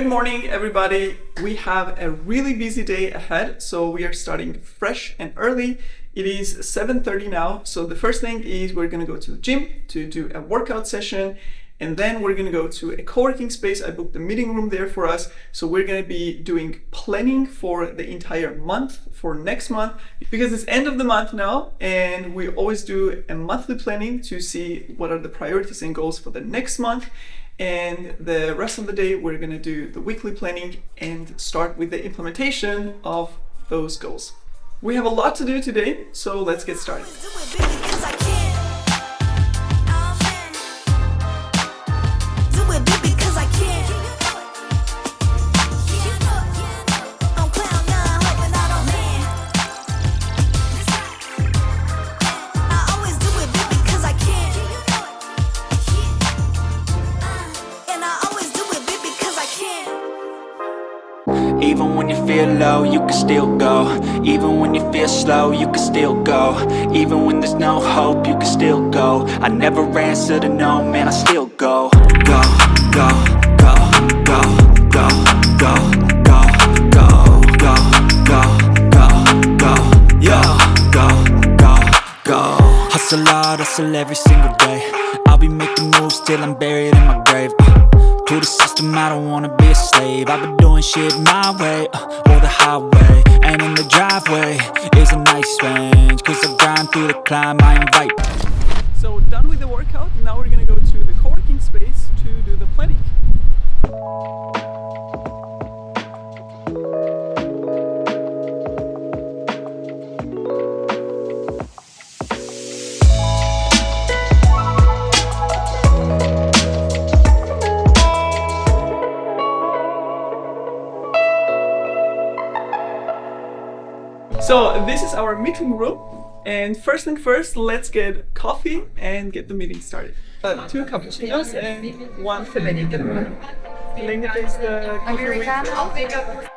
Good morning, everybody. We have a really busy day ahead, so we are starting fresh and early. It is 7:30 now, so the first thing is we're going to go to the gym to do a workout session, and then we're going to go to a co-working space. I booked the meeting room there for us, so we're going to be doing planning for the entire month, for next month, because it's end of the month now, and we always do a monthly planning to see what are the priorities and goals for the next month. And the rest of the day, we're going to do the weekly planning and start with the implementation of those goals. We have a lot to do today, so let's get started. Even when you feel low, you can still go. Even when you feel slow, you can still go. Even when there's no hope, you can still go. I never answer to no, man, I still go. Go, go, go, go, go, go, go, go, go, go, go, go, yo, go, go, go. Hustle hard, hustle every single day. I'll be making moves till I'm buried in my grave. To the system, I don't wanna be a slave. I've been doing shit my way, or the highway. And in the driveway is a nice range, cause I grind through the climb, I invite. So done with the workout, now we're gonna go to the co-working space to do the planning. So this is our meeting room, and first thing first, let's get coffee and get the meeting started. 2 cappuccinos and 1 Felene. Felene takes the coffee with.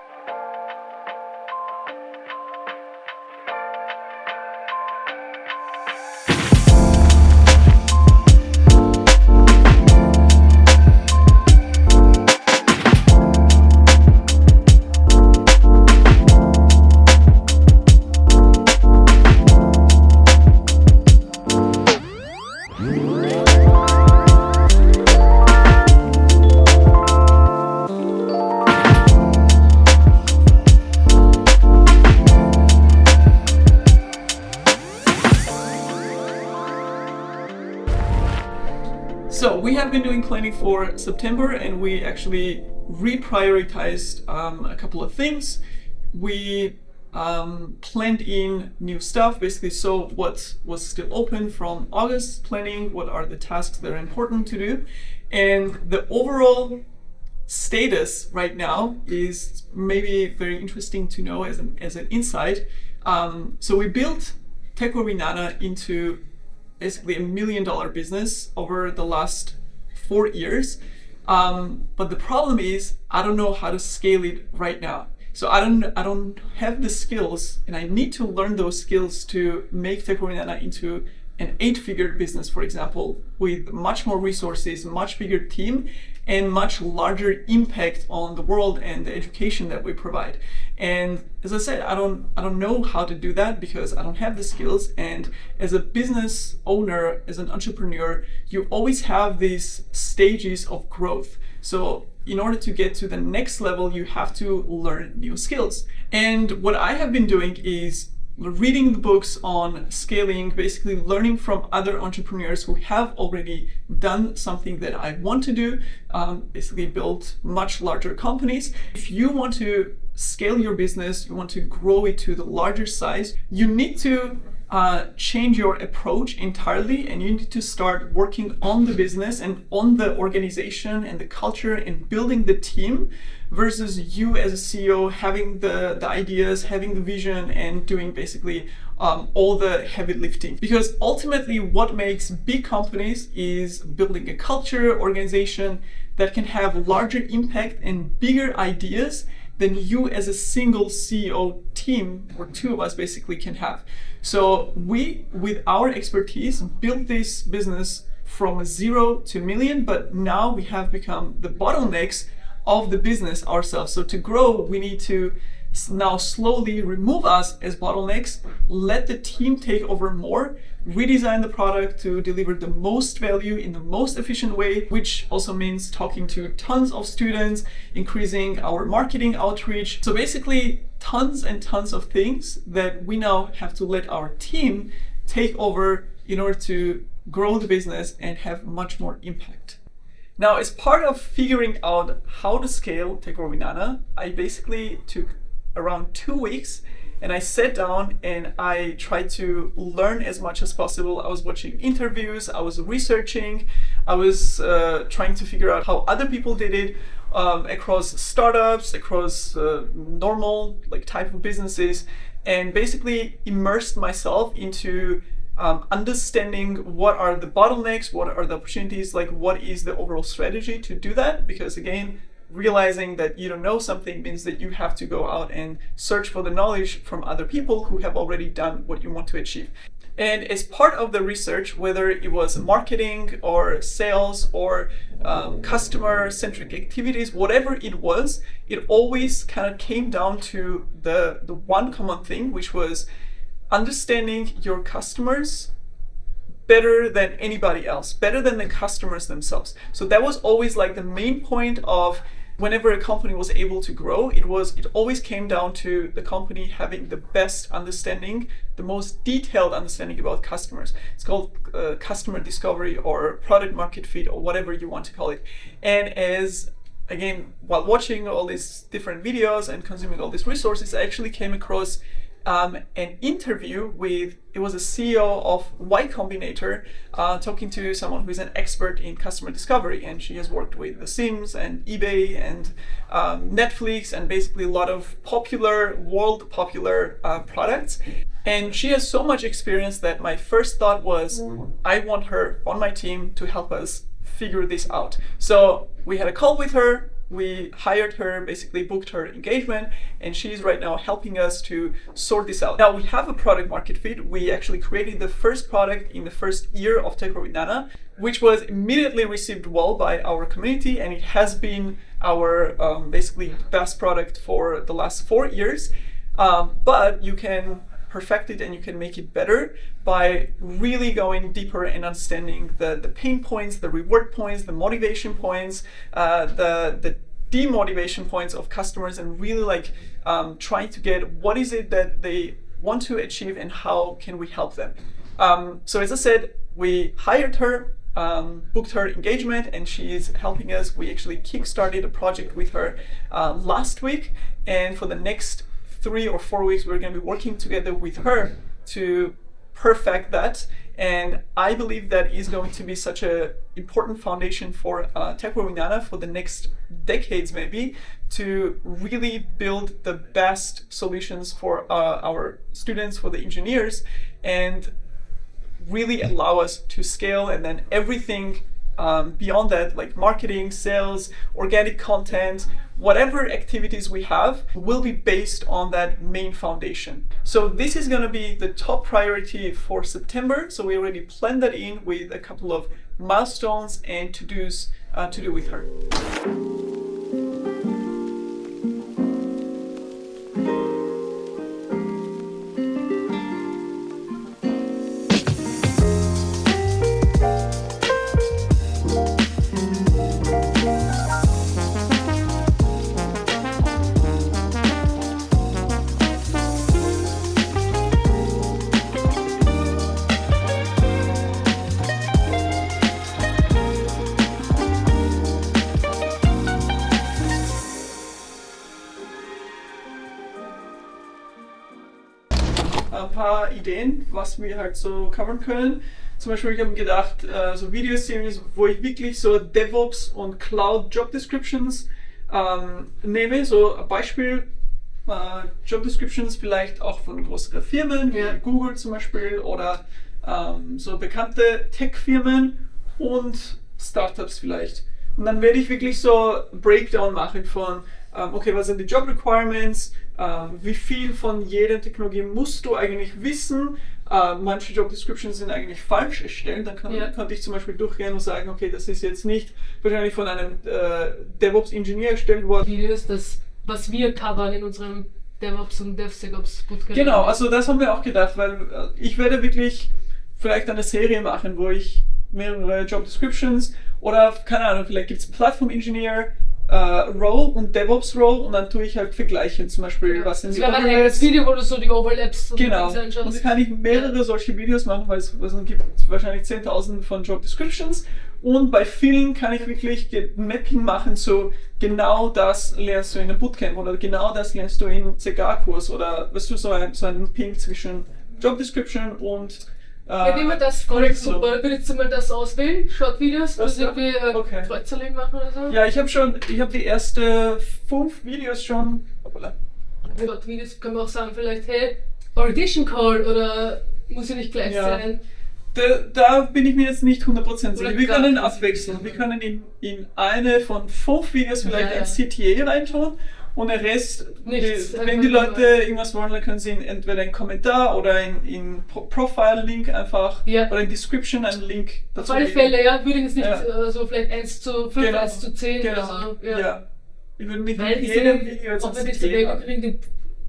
So we have been doing planning for September, and we actually reprioritized a couple of things. We planned in new stuff, basically, so what was still open from August planning, what are the tasks that are important to do, and the overall status right now is maybe very interesting to know as an insight. So we built TechWorld with Nana into basically $1 million business over the last 4 years. But the problem is I don't know how to scale it right now. So I don't have the skills, and I need to learn those skills to make TechWorld with Nana into an 8-figure business, for example, with much more resources, much bigger team, and much larger impact on the world and the education that we provide. And as I said, I don't know how to do that because I don't have the skills. And as a business owner, as an entrepreneur, you always have these stages of growth. So in order to get to the next level, you have to learn new skills. And what I have been doing is reading the books on scaling, basically learning from other entrepreneurs who have already done something that I want to do, basically build much larger companies. If you want to scale your business, you want to grow it to the larger size, you need to change your approach entirely, and you need to start working on the business and on the organization and the culture and building the team, versus you as a CEO having the ideas, having the vision, and doing basically all the heavy lifting. Because ultimately what makes big companies is building a culture, organization that can have larger impact and bigger ideas than you as a single CEO team, or 2 of us basically, can have. So we, with our expertise, built this business from 0 to million, but now we have become the bottlenecks of the business ourselves. So to grow, we need to now slowly remove us as bottlenecks, let the team take over more, redesign the product to deliver the most value in the most efficient way, which also means talking to tons of students, increasing our marketing outreach. So basically tons and tons of things that we now have to let our team take over in order to grow the business and have much more impact. Now, as part of figuring out how to scale TechWorld with Nana, I basically took around 2 weeks and I sat down and I tried to learn as much as possible. I was watching interviews, I was researching, I was trying to figure out how other people did it across startups, across normal type of businesses, and basically immersed myself into understanding what are the bottlenecks, what are the opportunities, what is the overall strategy to do that. Because again, realizing that you don't know something means that you have to go out and search for the knowledge from other people who have already done what you want to achieve. And as part of the research, whether it was marketing or sales or customer-centric activities, whatever it was, it always kind of came down to the one common thing, which was understanding your customers better than anybody else, better than the customers themselves. So that was always the main point of whenever a company was able to grow, it always came down to the company having the best understanding, the most detailed understanding about customers. It's called customer discovery or product market fit or whatever you want to call it. And again, while watching all these different videos and consuming all these resources, I actually came across an interview with, it was a CEO of Y Combinator, talking to someone who is an expert in customer discovery, and she has worked with The Sims and eBay and Netflix and basically a lot of world popular products. And she has so much experience that my first thought was, I want her on my team to help us figure this out. So we had a call with her. We hired her, basically booked her engagement, and she's right now helping us to sort this out. Now we have a product market fit. We actually created the first product in the first year of TechWorld with Nana, which was immediately received well by our community, and it has been our basically best product for the last 4 years. But you can perfect it and you can make it better by really going deeper and understanding the pain points, the reward points, the motivation points, the demotivation points of customers, and really trying to get what is it that they want to achieve and how can we help them. So as I said, we hired her, booked her engagement, and she's helping us. We actually kickstarted a project with her last week, and for the next 3 or 4 weeks, we're going to be working together with her to perfect that. And I believe that is going to be such an important foundation for TechWorld with Nana for the next decades, maybe, to really build the best solutions for our students, for the engineers, and really allow us to scale. And then everything beyond that, like marketing, sales, organic content, whatever activities we have will be based on that main foundation. So this is going to be the top priority for September. So we already planned that in with a couple of milestones and to-dos to do with her. Ein paar Ideen, was wir halt so covern können. Zum Beispiel, ich habe mir gedacht, so Videoseries, wo ich wirklich so DevOps und Cloud Job Descriptions nehme. So ein Beispiel, Job Descriptions vielleicht auch von größeren Firmen, wie Google zum Beispiel, oder so bekannte Tech-Firmen und Startups vielleicht. Und dann werde ich wirklich so Breakdown machen von, okay, was sind die Job Requirements, wie viel von jeder Technologie musst du eigentlich wissen. Manche Job Descriptions sind eigentlich falsch erstellt, dann konnte ich zum Beispiel durchgehen und sagen, okay, das ist jetzt nicht wahrscheinlich von einem DevOps-Ingenieur erstellt worden. Videos, das, was wir covern in unserem DevOps und DevSecOps Bootcamp. Genau, also das haben wir auch gedacht, weil ich werde wirklich vielleicht eine Serie machen, wo ich mehrere Job Descriptions oder, keine Ahnung, vielleicht gibt es Platform Engineer Role und DevOps Role und dann tue ich halt vergleichen, zum Beispiel, was sind die Overlaps. Das Video, wo du so die Overlaps und genau, und dann kann ich mehrere solche Videos machen, weil es gibt wahrscheinlich 10.000 von Job Descriptions und bei vielen kann ich wirklich Mapping machen zu genau das lernst du in einem Bootcamp oder genau das lernst du in CK-Kurs oder weißt du, so ein Ping zwischen Job Description und wenn wir das voll super, würdest du mal das auswählen? Short-Videos, dass irgendwie Kreuzerling machen oder so? Ja, ich habe die ersten 5 Videos schon. Short-Videos kann man auch sagen, vielleicht, hey, Orientation Call oder muss ja nicht gleich sein. Da bin ich mir jetzt nicht 100% sicher. Wir können abwechseln. Wir können in eine von 5 Videos vielleicht ein CTA reintun. Und der Rest, wenn die Leute irgendwas wollen, dann können sie entweder in Kommentar oder in Profile-Link einfach oder in Description einen Link dazu auf alle Fälle, würde ich jetzt nicht so vielleicht 1:5, 1:10 genau. oder so. Ja. Ich würde nicht weil in jedem Video jetzt auch wenn die Bewegung kriegen, die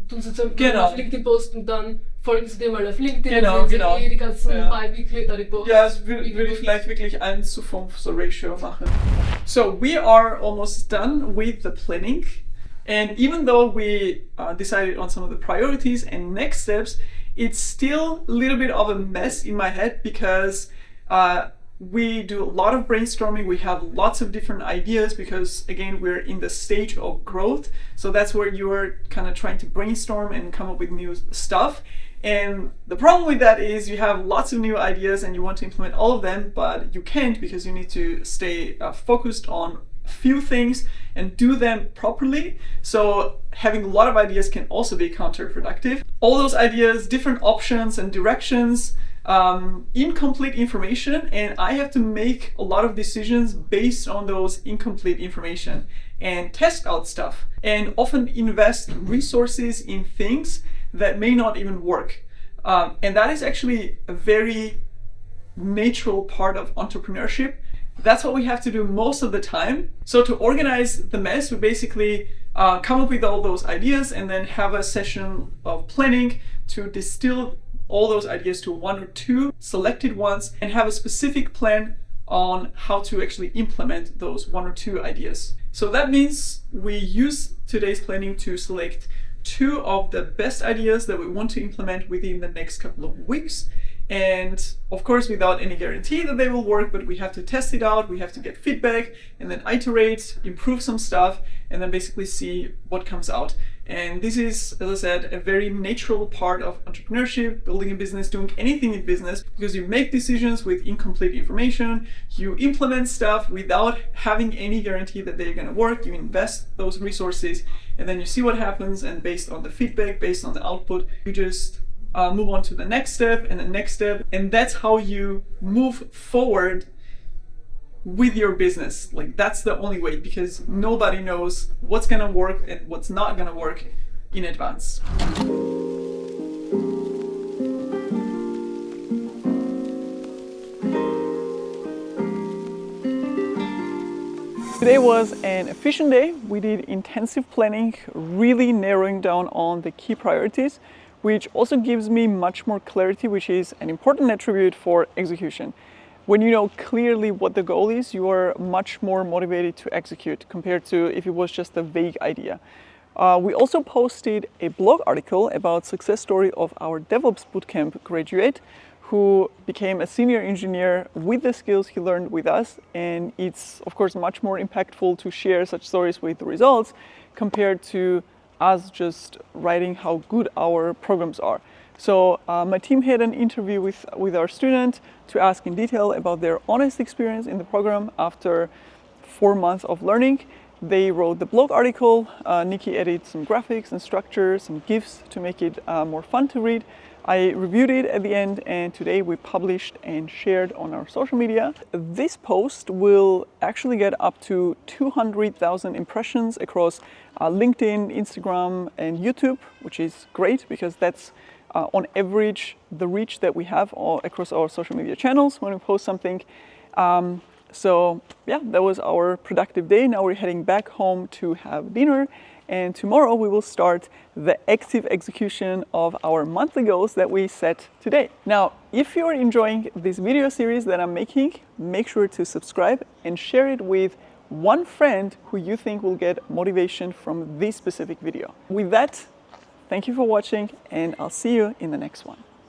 tun sie auf LinkedIn posten, dann folgen sie dir mal auf LinkedIn, genau. die ganzen bi-weekly Posts. Ja, das würde ich vielleicht wirklich 1:5 so Ratio machen. So, we are almost done with the planning. And even though we decided on some of the priorities and next steps, it's still a little bit of a mess in my head because we do a lot of brainstorming. We have lots of different ideas because, again, we're in the stage of growth. So that's where you're kind of trying to brainstorm and come up with new stuff. And the problem with that is you have lots of new ideas and you want to implement all of them, but you can't because you need to stay focused on few things and do them properly. So having a lot of ideas can also be counterproductive. All those ideas, different options and directions, incomplete information, and I have to make a lot of decisions based on those incomplete information and test out stuff and often invest resources in things that may not even work. And that is actually a very natural part of entrepreneurship. That's what we have to do most of the time. So to organize the mess, we basically come up with all those ideas and then have a session of planning to distill all those ideas to 1 or 2 selected ones and have a specific plan on how to actually implement those 1 or 2 ideas. So that means we use today's planning to select 2 of the best ideas that we want to implement within the next couple of weeks. And of course, without any guarantee that they will work, but we have to test it out, we have to get feedback, and then iterate, improve some stuff, and then basically see what comes out. And this is, as I said, a very natural part of entrepreneurship, building a business, doing anything in business, because you make decisions with incomplete information, you implement stuff without having any guarantee that they're gonna work, you invest those resources, and then you see what happens, and based on the feedback, based on the output, you just move on to the next step and the next step, and that's how you move forward with your business. Like, that's the only way, because nobody knows what's gonna work and what's not gonna work in advance. Today was an efficient day. We did intensive planning, really narrowing down on the key priorities, which also gives me much more clarity, which is an important attribute for execution. When you know clearly what the goal is, you are much more motivated to execute compared to if it was just a vague idea. We also posted a blog article about success story of our DevOps Bootcamp graduate who became a senior engineer with the skills he learned with us. And it's, of course, much more impactful to share such stories with the results compared to us just writing how good our programs are. So my team had an interview with our student to ask in detail about their honest experience in the program after 4 months of learning. They wrote the blog article. Nikki edited some graphics and structures, some GIFs to make it more fun to read. I reviewed it at the end, and today we published and shared on our social media. This post will actually get up to 200,000 impressions across LinkedIn, Instagram, and YouTube, which is great because that's on average the reach that we have across our social media channels when we post something. So yeah, that was our productive day. Now we're heading back home to have dinner, and tomorrow we will start the active execution of our monthly goals that we set today. Now, if you're enjoying this video series that I'm making, make sure to subscribe and share it with one friend who you think will get motivation from this specific video. With that, thank you for watching, and I'll see you in the next one.